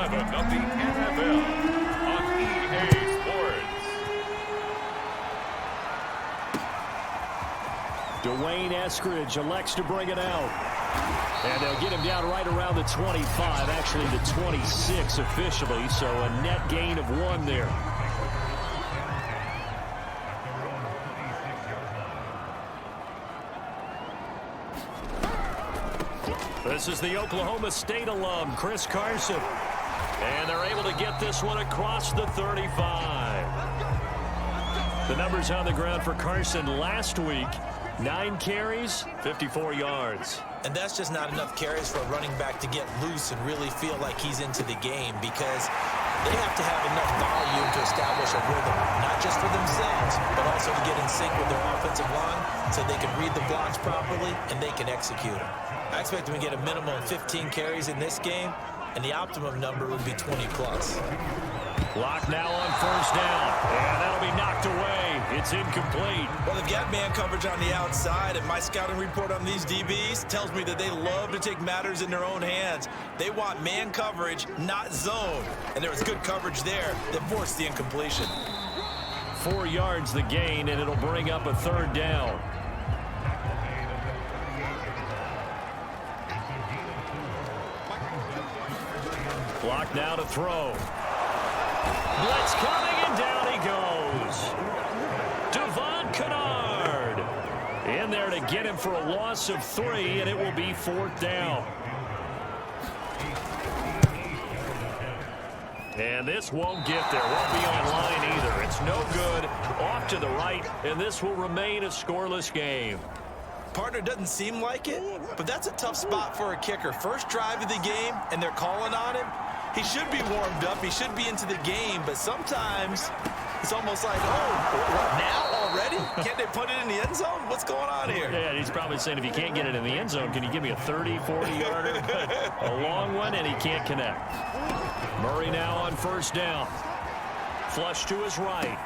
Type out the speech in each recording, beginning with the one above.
11 of the NFL on EA Sports. Dwayne Eskridge elects to bring it out. And they'll get him down right around the 25, actually the 26 officially, so a net gain of 1 there. This is the Oklahoma State alum, Chris Carson. And they're able to get this one across the 35. The numbers on the ground for Carson last week, 9 carries, 54 yards. And that's just not enough carries for a running back to get loose and really feel like he's into the game, because they have to have enough volume to establish a rhythm, not just for themselves, but also to get in sync with their offensive line so they can read the blocks properly and they can execute them. I expect them to get a minimum of 15 carries in this game, and the optimum number would be 20 plus. Block now on first down, and that'll be knocked away. It's incomplete. Well, they've got man coverage on the outside, and my scouting report on these DBs tells me that they love to take matters in their own hands. They want man coverage, not zone, and there was good coverage there that forced the incompletion. 4 yards the gain, and it'll bring up a 3rd down. Block now to throw. Blitz coming, and down he goes. Devon Kennard in there to get him for a loss of 3, and it will be 4th down. And this won't get there. Won't be on line either. It's no good. Off to the right, and this will remain a scoreless game. Partner, doesn't seem like it, but that's a tough spot for a kicker. First drive of the game, and they're calling on him. He should be warmed up. He should be into the game, but sometimes it's almost like, oh, what, now already? Can't they put it in the end zone? What's going on here? Yeah, he's probably saying, if you can't get it in the end zone, can you give me a 30, 40-yarder? A long one, and he can't connect. Murray now on first down. Flush to his right.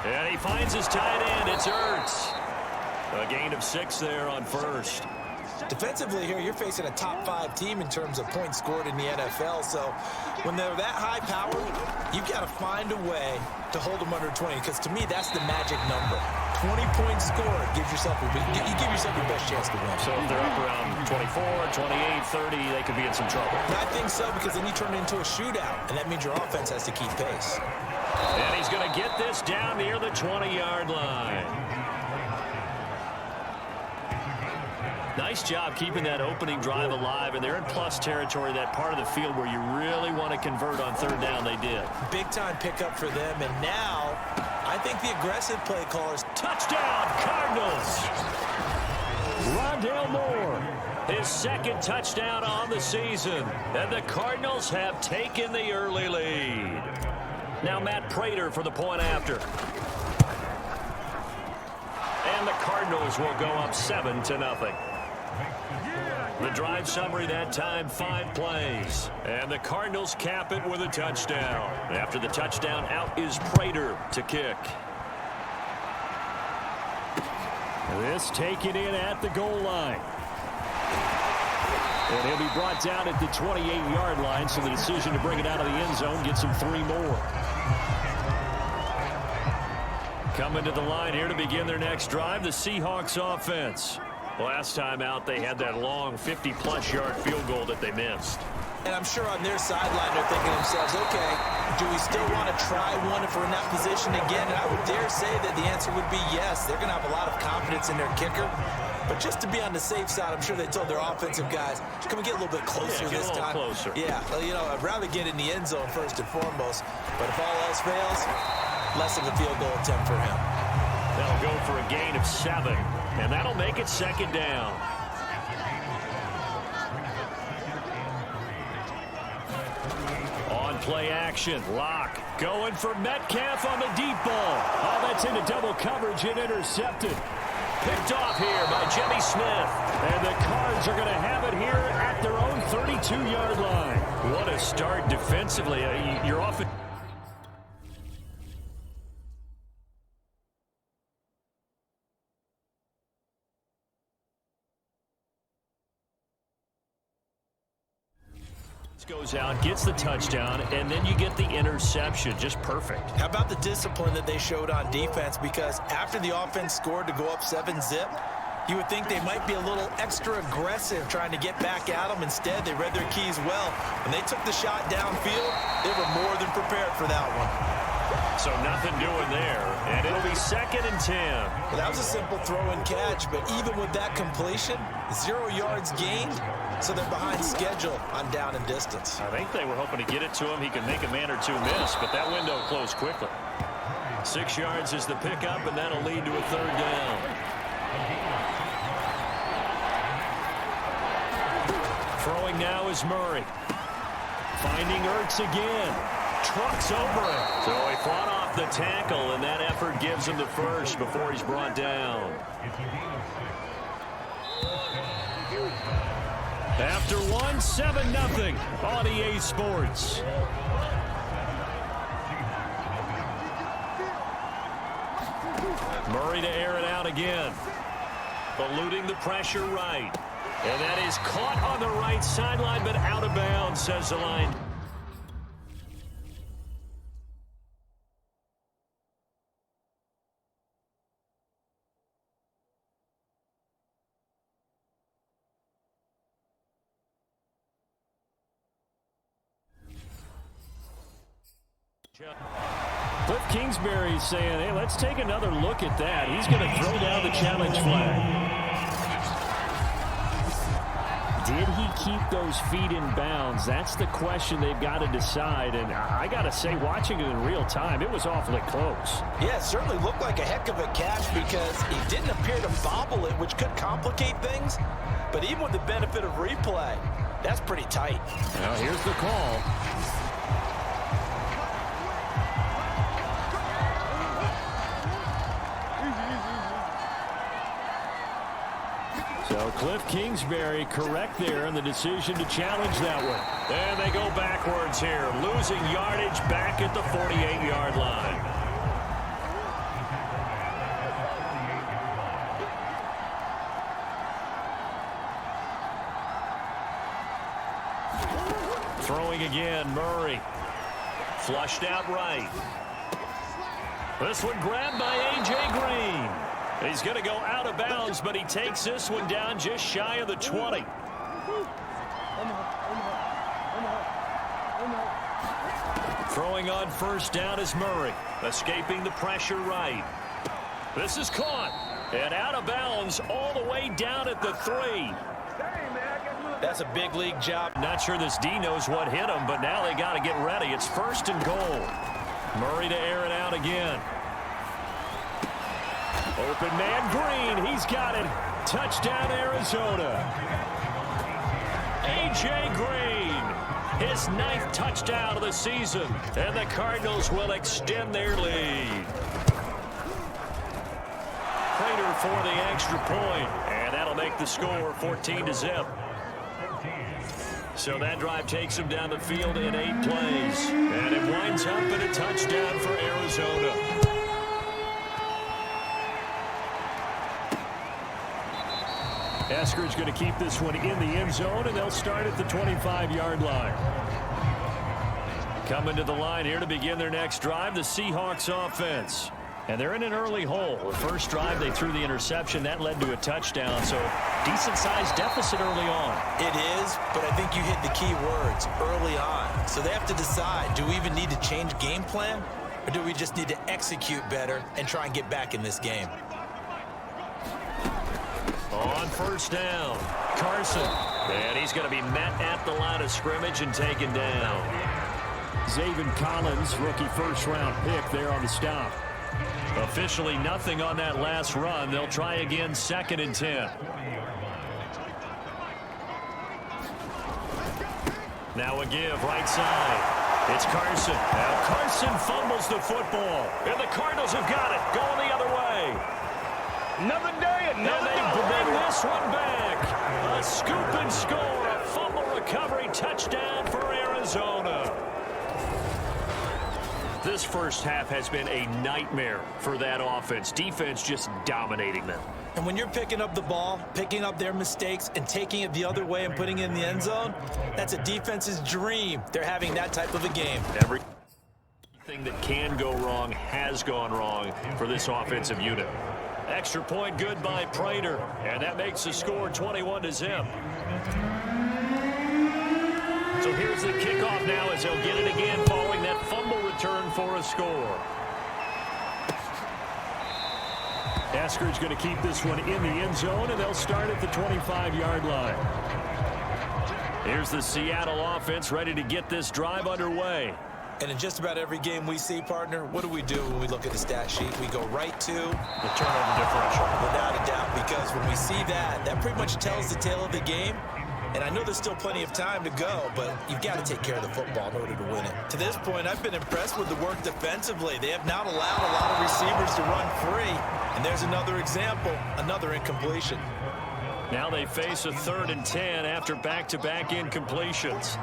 And he finds his tight end. It's Ertz. A gain of 6 there on first. Defensively here, you're facing a top 5 team in terms of points scored in the NFL. So when they're that high powered, you've got to find a way to hold them under 20, because to me, that's the magic number. 20 points scored gives yourself you give yourself your best chance to win. So if they're up around 24, 28, 30, they could be in some trouble. I think so, because then you turn it into a shootout, and that means your offense has to keep pace. And he's going to get this down near the 20-yard line. Nice job keeping that opening drive alive, and they're in plus territory, that part of the field where you really want to convert on 3rd down. They did. Big-time pickup for them, and now I think the aggressive play callers. Touchdown, Cardinals! Rondale Moore, his 2nd touchdown on the season, and the Cardinals have taken the early lead. Now Matt Prater for the point after. And the Cardinals will go up 7-0. The drive summary that time, 5 plays. And the Cardinals cap it with a touchdown. After the touchdown, out is Prater to kick. This taken in at the goal line. And he'll be brought down at the 28-yard line, so the decision to bring it out of the end zone gets him 3 more. Coming to the line here to begin their next drive, the Seahawks offense. Last time out, they had that long 50-plus yard field goal that they missed. And I'm sure on their sideline, they're thinking to themselves, okay, do we still want to try one if we're in that position again? And I would dare say that the answer would be yes. They're going to have a lot of confidence in their kicker. But just to be on the safe side, I'm sure they told their offensive guys, come and get a little bit closer this time. Closer. Yeah, you know, I'd rather get in the end zone first and foremost. But if all else fails, less of a field goal attempt for him. They'll go for a gain of 7, and that'll make it 2nd down. On play action, Locke going for Metcalf on the deep ball. Oh, that's into double coverage and intercepted. Picked off here by Jimmy Smith. And the Cards are going to have it here at their own 32-yard line. What a start defensively. You're off. Goes out, gets the touchdown, and then you get the interception. Just perfect. How about the discipline that they showed on defense? Because after the offense scored to go up 7-zip, you would think they might be a little extra aggressive trying to get back at them. Instead, they read their keys well. When they took the shot downfield, they were more than prepared for that one. So nothing doing there, and it'll be 2nd and 10. Well, that was a simple throw and catch, but even with that completion, 0 yards gained, so they're behind schedule on down and distance. I think they were hoping to get it to him. He could make a man or two miss, but that window closed quickly. 6 yards is the pickup, and that'll lead to a 3rd down. Throwing now is Murray. Finding Ertz again. Trucks over it. So he fought off the tackle, and that effort gives him the first before he's brought down. After 1, 7-0 on EA Sports. Murray to air it out again. Eluding the pressure right. And that is caught on the right sideline, but out of bounds, says the line. Cliff Kingsbury saying, hey, let's take another look at that. He's going to throw down the challenge flag. Did he keep those feet in bounds? That's the question they've got to decide. And I got to say, watching it in real time, it was awfully close. Yeah, it certainly looked like a heck of a catch because he didn't appear to bobble it, which could complicate things. But even with the benefit of replay, that's pretty tight. Now here's the call. So Cliff Kingsbury correct there in the decision to challenge that one. And they go backwards here, losing yardage back at the 48-yard line. Throwing again, Murray. Flushed out right. This one grabbed by A.J. Green. He's going to go out of bounds, but he takes this one down just shy of the 20. Throwing on 1st down is Murray, escaping the pressure right. This is caught, and out of bounds all the way down at the 3. That's a big league job. Not sure this D knows what hit him, but now they got to get ready. It's 1st and goal. Murray to air it out again. Open man Green, he's got it. Touchdown Arizona. A.J. Green, his 9th touchdown of the season, and the Cardinals will extend their lead. Prater for the extra point, and that'll make the score 14-0. So that drive takes him down the field in 8 plays, and it winds up in a touchdown for Arizona. Esker's going to keep this one in the end zone, and they'll start at the 25-yard line. Coming to the line here to begin their next drive, the Seahawks offense. And they're in an early hole. The first drive, they threw the interception. That led to a touchdown, so decent-sized deficit early on. It is, but I think you hit the key words, early on. So they have to decide, do we even need to change game plan, or do we just need to execute better and try and get back in this game? On 1st down, Carson. And he's going to be met at the line of scrimmage and taken down. Zaven Collins, rookie 1st-round pick there on the stop. Officially nothing on that last run. They'll try again 2nd and 10. Now a give right side. It's Carson. Now Carson fumbles the football. And the Cardinals have got it. Going the other way. Another day, another And they bring this one back. A scoop and score. A fumble recovery touchdown for Arizona. This first half has been a nightmare for that offense. Defense just dominating them. And when you're picking up the ball, picking up their mistakes, and taking it the other way and putting it in the end zone, that's a defense's dream. They're having that type of a game. Everything that can go wrong has gone wrong for this offensive unit. Extra point good by Prater, and that makes the score 21-0. So here's the kickoff now as they'll get it again following that fumble return for a score. Eskridge going to keep this one in the end zone, and they'll start at the 25-yard line. Here's the Seattle offense ready to get this drive underway. And in just about every game we see, partner, what do when we look at the stat sheet? We go right to the turnover differential. Without a doubt, because when we see that, that pretty much tells the tale of the game. And I know there's still plenty of time to go, but you've got to take care of the football in order to win it. To this point, I've been impressed with the work defensively. They have not allowed a lot of receivers to run free. And there's another example, another incompletion. Now they face a 3rd and 10 after back-to-back incompletions.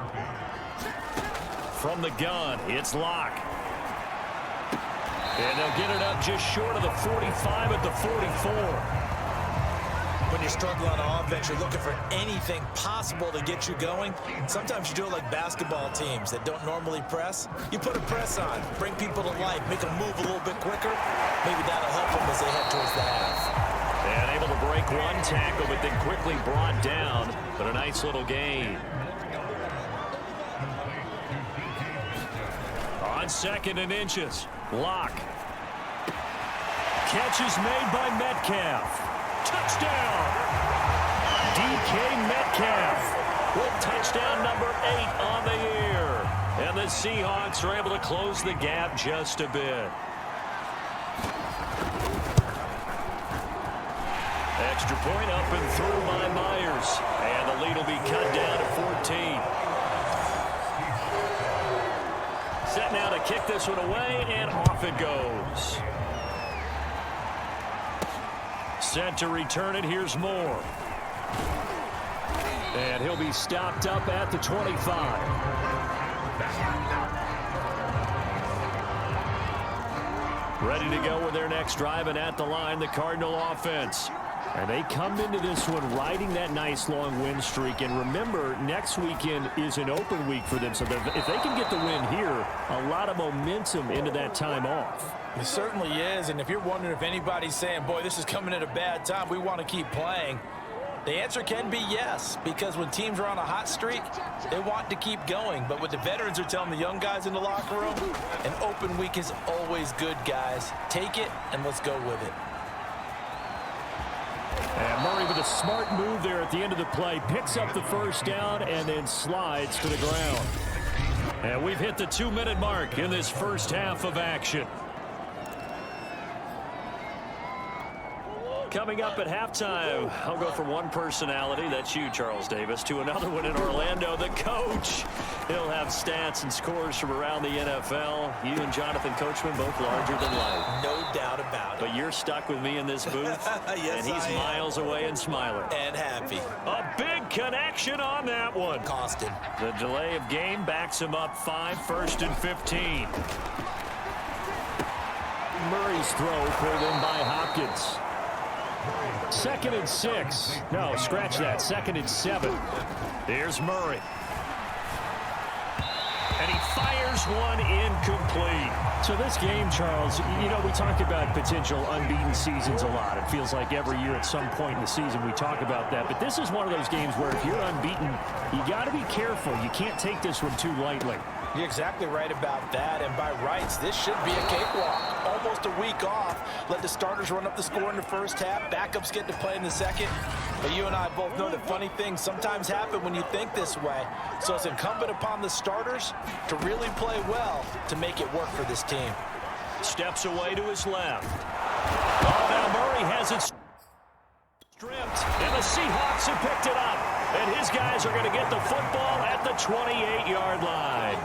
From the gun, it's Locke. And they'll get it up just short of the 45 at the 44. When you're struggling on offense, you're looking for anything possible to get you going. Sometimes you do it like basketball teams that don't normally press. You put a press on, bring people to life, make them move a little bit quicker. Maybe that'll help them as they head towards the half. And able to break one tackle, but then quickly brought down. But a nice little gain. On 2nd and inches, Locke. Catch is made by Metcalf. Touchdown! DK Metcalf with touchdown number 8 on the year. And the Seahawks are able to close the gap just a bit. Extra point up and through by Myers. And the lead will be cut down to 14. Set now to kick this one away, and off it goes. Set to return it. Here's Moore. And he'll be stopped up at the 25. Ready to go with their next drive, and at the line, the Cardinal offense. And they come into this one riding that nice long win streak. And remember, next weekend is an open week for them. So if they can get the win here, a lot of momentum into that time off. It certainly is. And if you're wondering if anybody's saying, boy, this is coming at a bad time, we want to keep playing, the answer can be yes. Because when teams are on a hot streak, they want to keep going. But what the veterans are telling the young guys in the locker room, an open week is always good, guys. Take it and let's go with it. And Murray with a smart move there at the end of the play. Picks up the first down and then slides to the ground. And we've hit the 2-minute mark in this first half of action. Coming up at halftime, I'll go from one personality, that's you, Charles Davis, to another one in Orlando, the coach. He'll have stats and scores from around the NFL. You and Jonathan Coachman, both larger than life. No doubt about it. But you're stuck with me in this booth, yes, and he's miles away and smiling. And happy. A big connection on that one. Costed. The delay of game backs him up 5, 1st and 15. Murray's throw pulled in by Hopkins. 2nd and 6. No, scratch that. 2nd and 7. Here's Murray. And he fires one incomplete. So this game, Charles, you know, we talk about potential unbeaten seasons a lot. It feels like every year at some point in the season we talk about that. But this is one of those games where if you're unbeaten, you got to be careful. You can't take this one too lightly. You're exactly right about that, and by rights, this should be a cakewalk. Almost a week off. Let the starters run up the score in the first half. Backups get to play in the second. But you and I both know that funny things sometimes happen when you think this way. So it's incumbent upon the starters to really play well to make it work for this team. Steps away to his left. Oh, now Murray has it stripped, and the Seahawks have picked it up. And his guys are going to get the football at the 28-yard line.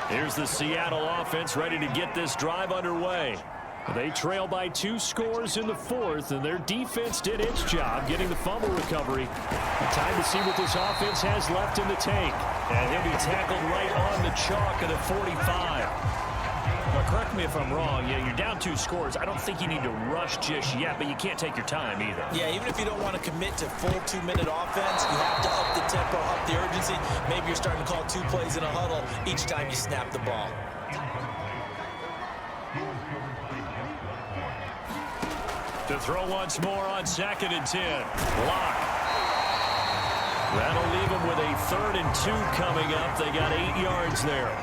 Here's the Seattle offense ready to get this drive underway. They trail by 2 scores in the 4th, and their defense did its job getting the fumble recovery. Time to see what this offense has left in the tank. And he'll be tackled right on the chalk of the 45. correct me if I'm wrong. Yeah, you're down 2 scores. I don't think you need to rush just yet, but you can't take your time either. Yeah, even if you don't want to commit to full 2-minute offense, you have to up the tempo, up the urgency. Maybe you're starting to call 2 plays in a huddle each time you snap the ball. To throw once more on 2nd and 10. Lock. That'll leave them with a 3rd and 2 coming up. They got 8 yards there.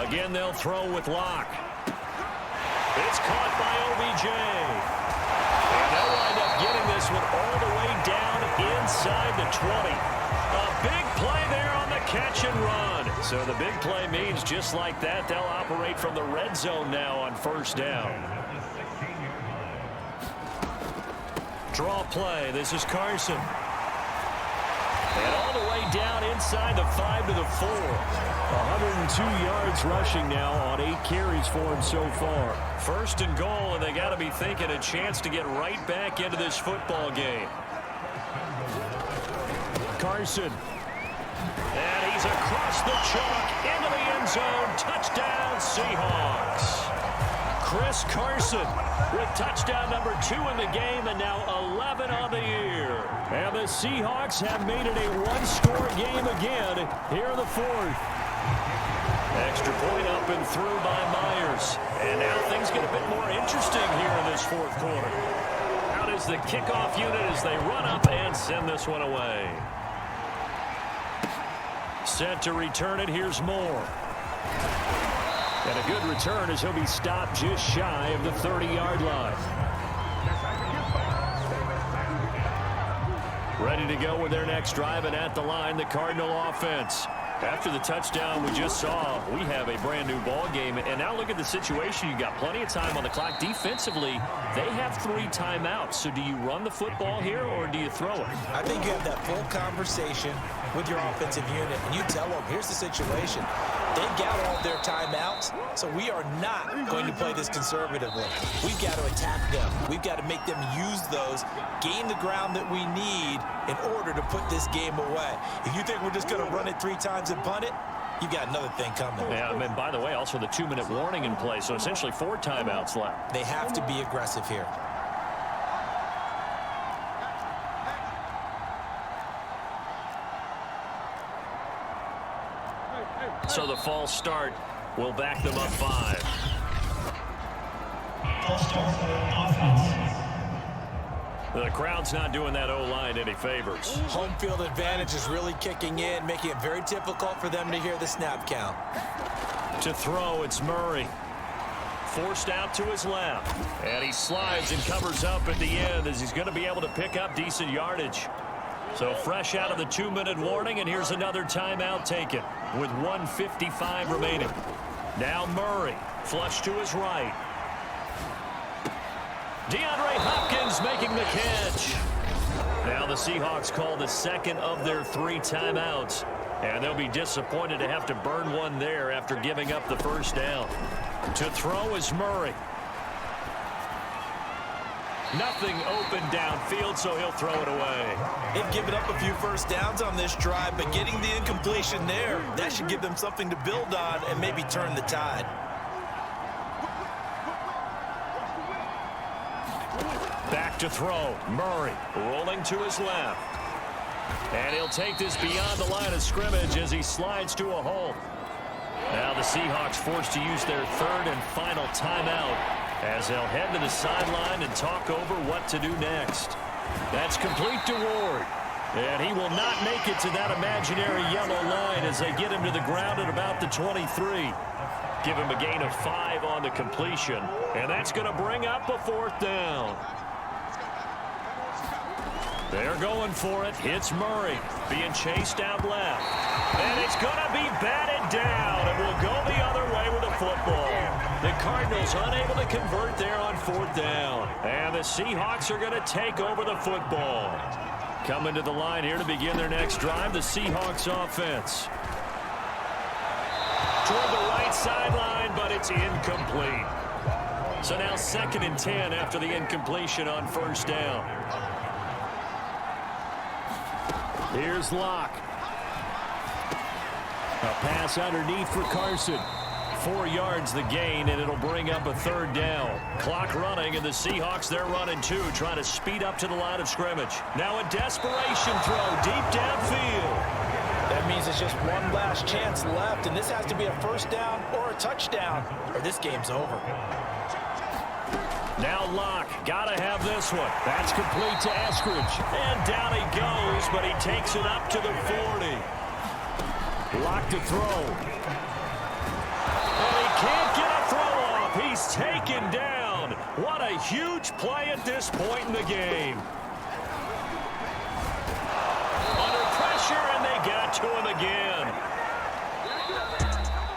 Again, they'll throw with Lock. It's caught by OBJ. And they'll wind up getting this one all the way down inside the 20. A big play there on the catch and run. So the big play means just like that, they'll operate from the red zone now on 1st down. Draw play. This is Carson. And all the way down inside the 5 to the 4. 102 yards rushing now on 8 carries for him so far. 1st and goal, and they got to be thinking a chance to get right back into this football game. Carson. And he's across the chalk into the end zone. Touchdown, Seahawks. Chris Carson with touchdown number 2 in the game, and now 11 on the year. And the Seahawks have made it a 1-score game again here in the 4th. Extra point up and through by Myers. And now things get a bit more interesting here in this 4th quarter. Out is the kickoff unit as they run up and send this one away. Set to return it. Here's Moore. And a good return as he'll be stopped just shy of the 30-yard line. Ready to go with their next drive, and at the line, the Cardinal offense. After the touchdown we just saw, we have a brand new ball game. And now look at the situation. You got plenty of time on the clock. Defensively, they have 3 timeouts. So do you run the football here or do you throw it? I think you have that full conversation with your offensive unit, and you tell them, here's the situation. They've got all of their timeouts, so we are not going to play this conservatively. We've got to attack them. We've got to make them use those, gain the ground that we need in order to put this game away. If you think we're just going to run it 3 times and punt it, you've got another thing coming. Yeah, and by the way, also the 2-minute warning in place, so essentially 4 timeouts left. They have to be aggressive here. So the false start will back them up 5. False start for offense. The crowd's not doing that O-line any favors. Home field advantage is really kicking in, making it very difficult for them to hear the snap count. To throw, it's Murray. Forced out to his left. And he slides and covers up at the end as he's going to be able to pick up decent yardage. So fresh out of the 2-minute warning, and here's another timeout taken with 1:55 remaining. Now Murray, flush to his right. DeAndre Hopkins making the catch. Now the Seahawks call the 2nd of their 3 timeouts. And they'll be disappointed to have to burn one there after giving up the 1st down. To throw is Murray. Nothing open downfield, so he'll throw it away. They've given up a few 1st downs on this drive, but getting the incompletion there, that should give them something to build on and maybe turn the tide. Back to throw. Murray rolling to his left. And he'll take this beyond the line of scrimmage as he slides to a hole. Now the Seahawks forced to use their 3rd and final timeout as they'll head to the sideline and talk over what to do next. That's complete to Ward. And he will not make it to that imaginary yellow line as they get him to the ground at about the 23. Give him a gain of 5 on the completion. And that's going to bring up a 4th down. They're going for it. It's Murray being chased out left. And it's going to be batted down. And will go the other way with the football. The Cardinals unable to convert there on 4th down. And the Seahawks are going to take over the football. Coming to the line here to begin their next drive, the Seahawks offense. Toward the right sideline, but it's incomplete. So now 2nd and 10 after the incompletion on 1st down. Here's Locke. A pass underneath for Carson. 4 yards the gain, and it'll bring up a third down. Clock running, and the Seahawks, they're running two, trying to speed up to the line of scrimmage. Now a desperation throw deep downfield. That means it's just one last chance left, and this has to be a first down or a touchdown, or this game's over. Now Locke, gotta have this one. That's complete to Eskridge. And down he goes, but he takes it up to the 40. Locke to throw. And he can't get a throw off. He's taken down. What a huge play at this point in the game. Under pressure, and they got to him again.